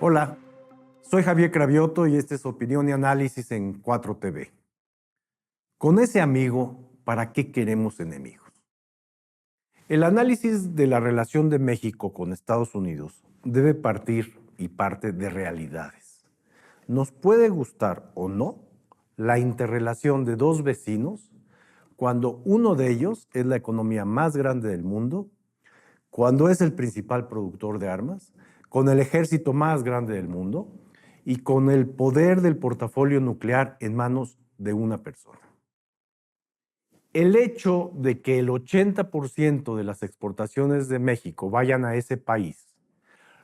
Hola, soy Javier Cravioto y esta es Opinión y Análisis en 4TV. Con ese amigo, ¿para qué queremos enemigos? El análisis de la relación de México con Estados Unidos debe partir y parte de realidades. Nos puede gustar o no la interrelación de dos vecinos cuando uno de ellos es la economía más grande del mundo, cuando es el principal productor de armas, con el ejército más grande del mundo y con el poder del portafolio nuclear en manos de una persona. El hecho de que el 80% de las exportaciones de México vayan a ese país,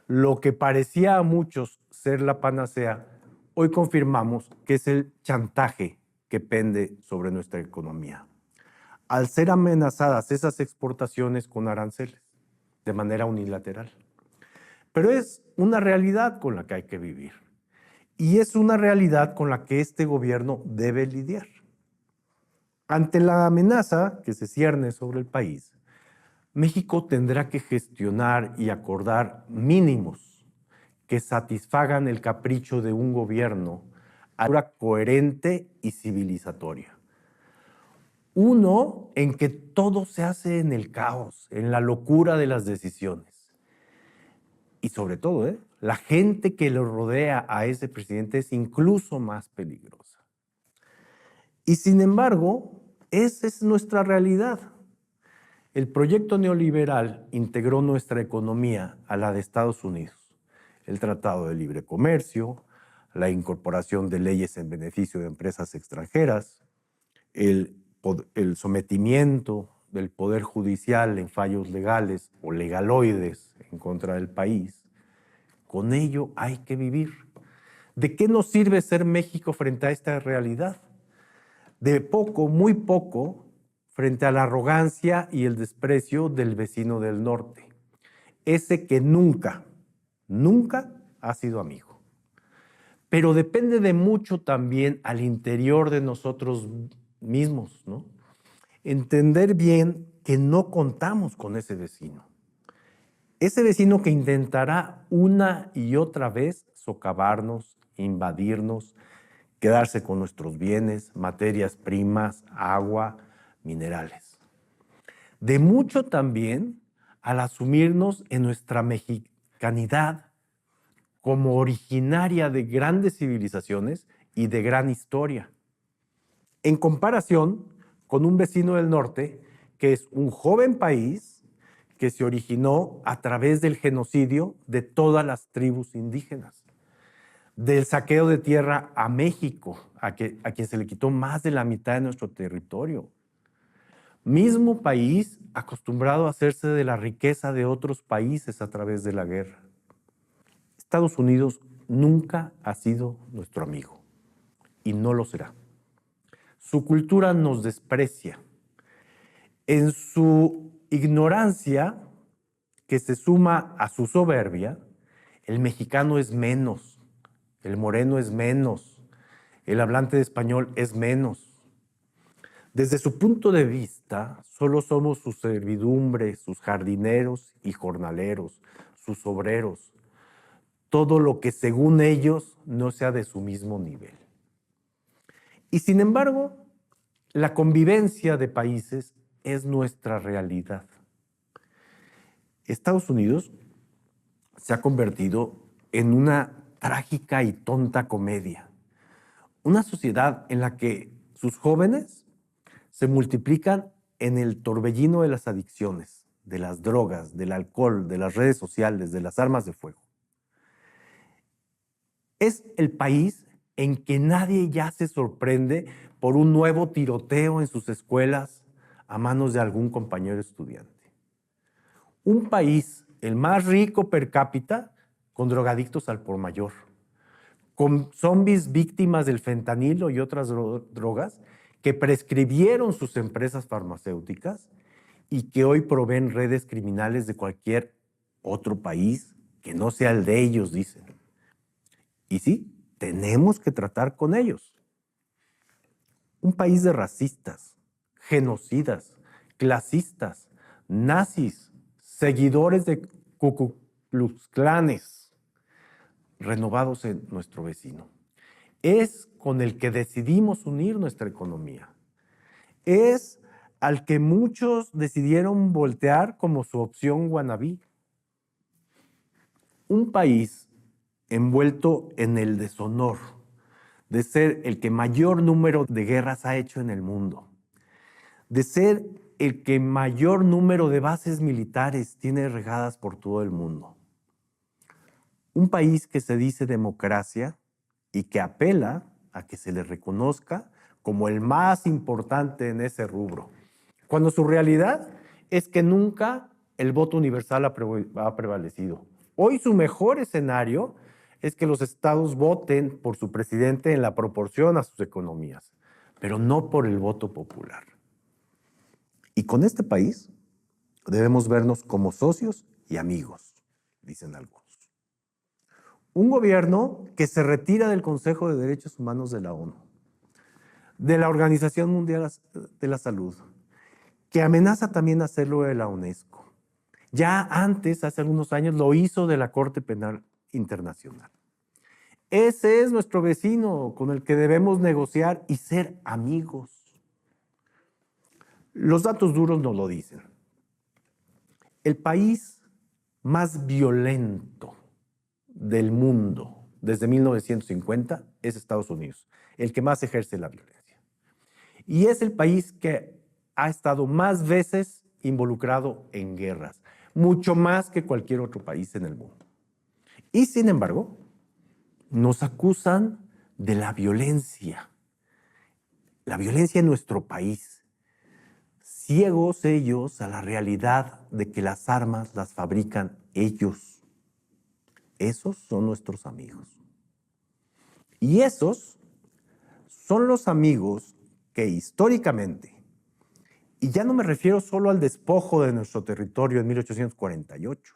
lo que parecía a muchos ser la panacea, hoy confirmamos que es el chantaje que pende sobre nuestra economía, al ser amenazadas esas exportaciones con aranceles de manera unilateral. Pero es una realidad con la que hay que vivir y es una realidad con la que este gobierno debe lidiar. Ante la amenaza que se cierne sobre el país, México tendrá que gestionar y acordar mínimos que satisfagan el capricho de un gobierno ahora coherente y civilizatoria. Uno en que todo se hace en el caos, en la locura de las decisiones. Y sobre todo, la gente que lo rodea a ese presidente es incluso más peligrosa. Y sin embargo, esa es nuestra realidad. El proyecto neoliberal integró nuestra economía a la de Estados Unidos. El Tratado de Libre Comercio, la incorporación de leyes en beneficio de empresas extranjeras, el sometimiento del Poder Judicial en fallos legales o legaloides en contra del país. Con ello hay que vivir. ¿De qué nos sirve ser México frente a esta realidad? De poco, muy poco, frente a la arrogancia y el desprecio del vecino del norte. Ese que nunca ha sido amigo. Pero depende de mucho también al interior de nosotros mismos, ¿no? Entender bien que no contamos con ese vecino. Ese vecino que intentará una y otra vez socavarnos, invadirnos, quedarse con nuestros bienes, materias primas, agua, minerales. De mucho también al asumirnos en nuestra mexicanidad como originaria de grandes civilizaciones y de gran historia. En comparación con un vecino del norte que es un joven país que se originó a través del genocidio de todas las tribus indígenas, del saqueo de tierra a México, a quien se le quitó más de la mitad de nuestro territorio. Mismo país acostumbrado a hacerse de la riqueza de otros países a través de la guerra. Estados Unidos nunca ha sido nuestro amigo y no lo será. Su cultura nos desprecia. En su ignorancia, que se suma a su soberbia, el mexicano es menos, el moreno es menos, el hablante de español es menos. Desde su punto de vista, solo somos sus servidumbre, sus jardineros y jornaleros, sus obreros, todo lo que según ellos no sea de su mismo nivel. Y sin embargo, la convivencia de países es nuestra realidad. Estados Unidos se ha convertido en una trágica y tonta comedia. Una sociedad en la que sus jóvenes se multiplican en el torbellino de las adicciones, de las drogas, del alcohol, de las redes sociales, de las armas de fuego. Es el país en que nadie ya se sorprende por un nuevo tiroteo en sus escuelas a manos de algún compañero estudiante. Un país, el más rico per cápita, con drogadictos al por mayor, con zombies víctimas del fentanilo y otras drogas que prescribieron sus empresas farmacéuticas y que hoy proveen redes criminales de cualquier otro país que no sea el de ellos, dicen. Y sí, tenemos que tratar con ellos. Un país de racistas, genocidas, clasistas, nazis, seguidores de Ku Klux Klanes, renovados en nuestro vecino. Es con el que decidimos unir nuestra economía. Es al que muchos decidieron voltear como su opción wannabe. Un país envuelto en el deshonor de ser el que mayor número de guerras ha hecho en el mundo, de ser el que mayor número de bases militares tiene regadas por todo el mundo. Un país que se dice democracia y que apela a que se le reconozca como el más importante en ese rubro, cuando su realidad es que nunca el voto universal ha prevalecido. Hoy su mejor escenario es que los estados voten por su presidente en la proporción a sus economías, pero no por el voto popular. Y con este país debemos vernos como socios y amigos, dicen algunos. Un gobierno que se retira del Consejo de Derechos Humanos de la ONU, de la Organización Mundial de la Salud, que amenaza también hacerlo de la UNESCO. Ya antes, hace algunos años, lo hizo de la Corte Penal Internacional. Ese es nuestro vecino con el que debemos negociar y ser amigos. Los datos duros nos lo dicen. El país más violento del mundo desde 1950 es Estados Unidos, el que más ejerce la violencia. Y es el país que ha estado más veces involucrado en guerras, mucho más que cualquier otro país en el mundo. Y sin embargo, nos acusan de la violencia en nuestro país. Ciegos ellos a la realidad de que las armas las fabrican ellos. Esos son nuestros amigos. Y esos son los amigos que históricamente, y ya no me refiero solo al despojo de nuestro territorio en 1848,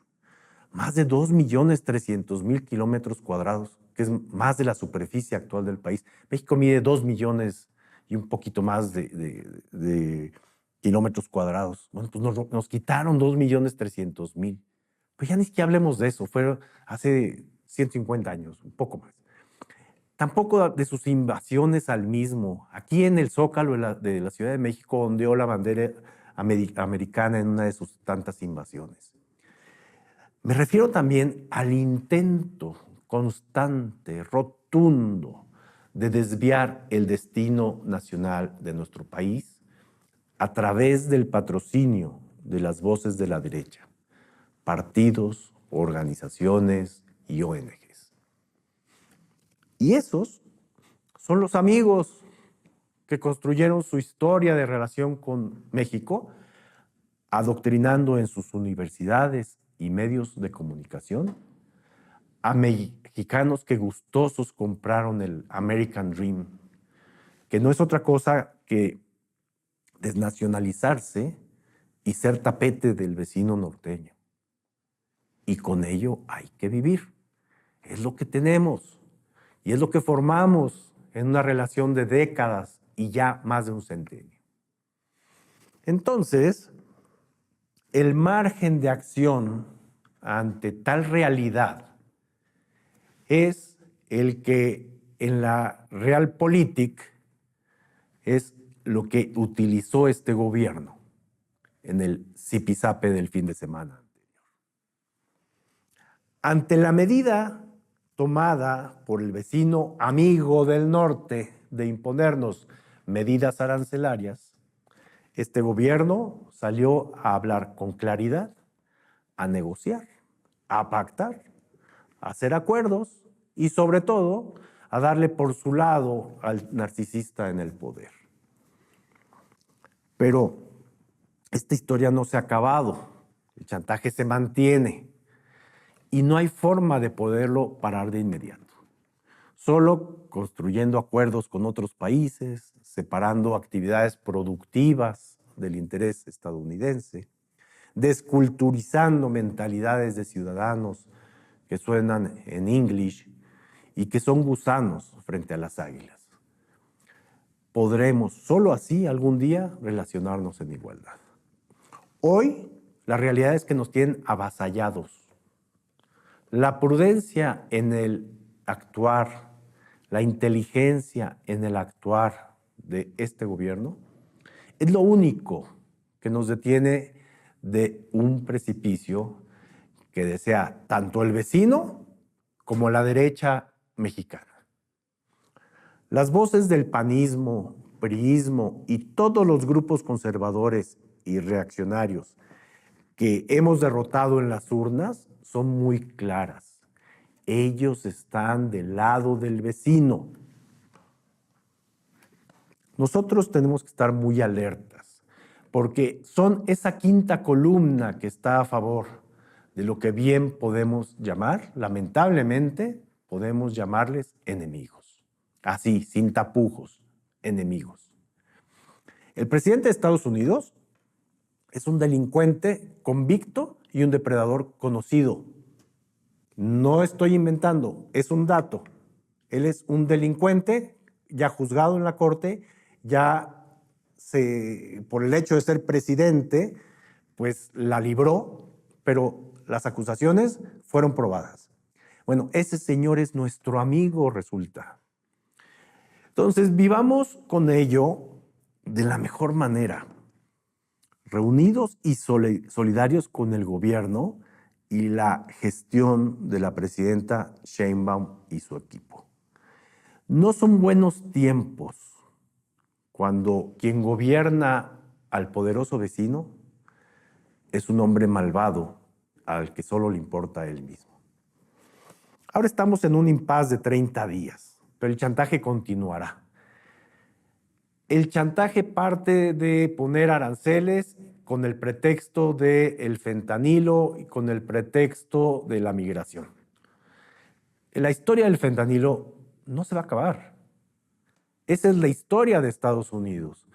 más de 2.300.000 kilómetros cuadrados, que es más de la superficie actual del país. México mide 2 millones y un poquito más de kilómetros cuadrados. Bueno, pues nos quitaron 2.300.000. Pues ya ni siquiera hablemos de eso, fue hace 150 años, un poco más. Tampoco de sus invasiones al mismo. Aquí en el Zócalo de la Ciudad de México ondeó la bandera americana en una de sus tantas invasiones. Me refiero también al intento constante, rotundo, de desviar el destino nacional de nuestro país a través del patrocinio de las voces de la derecha, partidos, organizaciones y ONGs. Y esos son los amigos que construyeron su historia de relación con México, adoctrinando en sus universidades y medios de comunicación a mexicanos que gustosos compraron el American Dream, que no es otra cosa que desnacionalizarse y ser tapete del vecino norteño. Y con ello hay que vivir. Es lo que tenemos y es lo que formamos en una relación de décadas y ya más de un centenio. Entonces, el margen de acción ante tal realidad es el que en la Realpolitik es lo que utilizó este gobierno en el zipizape del fin de semana anterior. Ante la medida tomada por el vecino amigo del norte de imponernos medidas arancelarias, este gobierno salió a hablar con claridad, a negociar, a pactar, a hacer acuerdos y sobre todo a darle por su lado al narcisista en el poder. Pero esta historia no se ha acabado, el chantaje se mantiene y no hay forma de poderlo parar de inmediato. Solo construyendo acuerdos con otros países, separando actividades productivas del interés estadounidense, desculturizando mentalidades de ciudadanos que suenan en English y que son gusanos frente a las águilas. Podremos solo así algún día relacionarnos en igualdad. Hoy la realidad es que nos tienen avasallados. La prudencia en el actuar, la inteligencia en el actuar de este gobierno es lo único que nos detiene de un precipicio que desea tanto el vecino como la derecha mexicana. Las voces del panismo, priismo y todos los grupos conservadores y reaccionarios que hemos derrotado en las urnas son muy claras. Ellos están del lado del vecino. Nosotros tenemos que estar muy alertas, porque son esa quinta columna que está a favor de lo que bien podemos llamar, lamentablemente, podemos llamarles enemigos. Así, sin tapujos, enemigos. El presidente de Estados Unidos es un delincuente convicto y un depredador conocido. No estoy inventando, es un dato. Él es un delincuente ya juzgado en la corte, por el hecho de ser presidente, pues la libró, pero las acusaciones fueron probadas. Bueno, ese señor es nuestro amigo, resulta. Entonces, vivamos con ello de la mejor manera, reunidos y solidarios con el gobierno y la gestión de la presidenta Sheinbaum y su equipo. No son buenos tiempos cuando quien gobierna al poderoso vecino es un hombre malvado al que solo le importa a él mismo. Ahora estamos en un impasse de 30 días, pero el chantaje continuará. El chantaje parte de poner aranceles con el pretexto del fentanilo y con el pretexto de la migración. La historia del fentanilo no se va a acabar. Esa es la historia de Estados Unidos.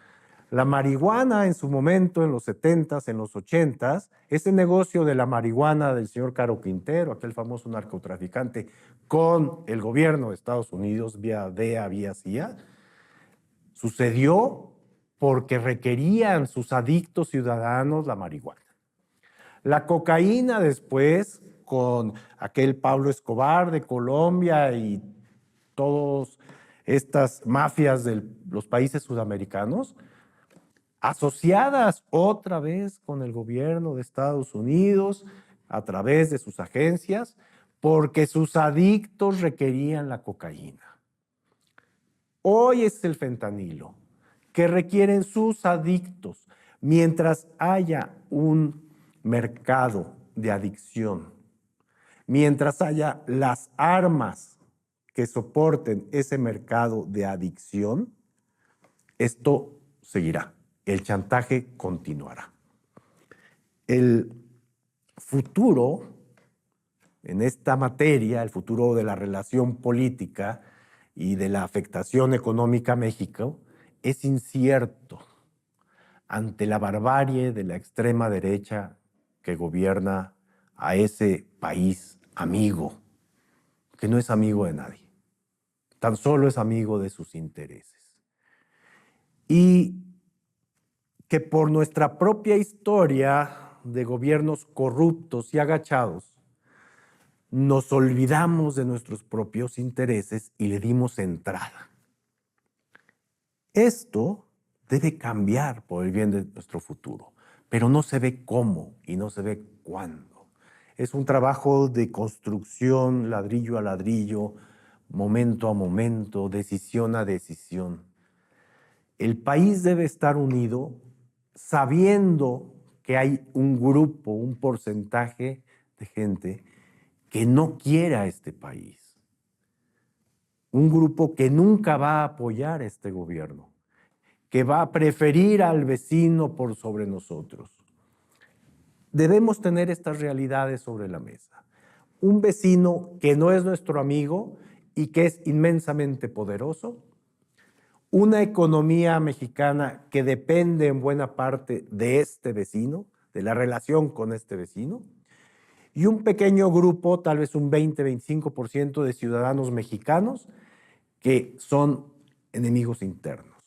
La marihuana en su momento, en los 70s, en los 80s, ese negocio de la marihuana del señor Caro Quintero, aquel famoso narcotraficante, con el gobierno de Estados Unidos, vía DEA, vía CIA, sucedió porque requerían sus adictos ciudadanos la marihuana. La cocaína después, con aquel Pablo Escobar de Colombia y todas estas mafias de los países sudamericanos, asociadas otra vez con el gobierno de Estados Unidos a través de sus agencias, porque sus adictos requerían la cocaína. Hoy es el fentanilo, que requieren sus adictos. Mientras haya un mercado de adicción, mientras haya las armas que soporten ese mercado de adicción, esto seguirá. El chantaje continuará. El futuro en esta materia, el futuro de la relación política y de la afectación económica a México, es incierto ante la barbarie de la extrema derecha que gobierna a ese país amigo, que no es amigo de nadie, tan solo es amigo de sus intereses. Y que por nuestra propia historia de gobiernos corruptos y agachados, nos olvidamos de nuestros propios intereses y le dimos entrada. Esto debe cambiar por el bien de nuestro futuro, pero no se ve cómo y no se ve cuándo. Es un trabajo de construcción, ladrillo a ladrillo, momento a momento, decisión a decisión. El país debe estar unido sabiendo que hay un grupo, un porcentaje de gente que no quiera este país. Un grupo que nunca va a apoyar a este gobierno, que va a preferir al vecino por sobre nosotros. Debemos tener estas realidades sobre la mesa. Un vecino que no es nuestro amigo y que es inmensamente poderoso. Una economía mexicana que depende en buena parte de este vecino, de la relación con este vecino. Y un pequeño grupo, tal vez un 20-25% de ciudadanos mexicanos que son enemigos internos.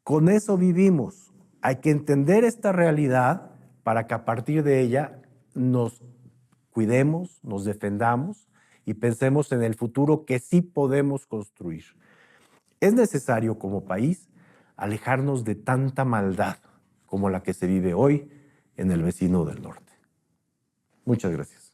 Con eso vivimos, Hay que entender esta realidad para que a partir de ella nos cuidemos, nos defendamos y pensemos en el futuro que sí podemos construir. Es necesario como país alejarnos de tanta maldad como la que se vive hoy en el vecino del norte. Muchas gracias.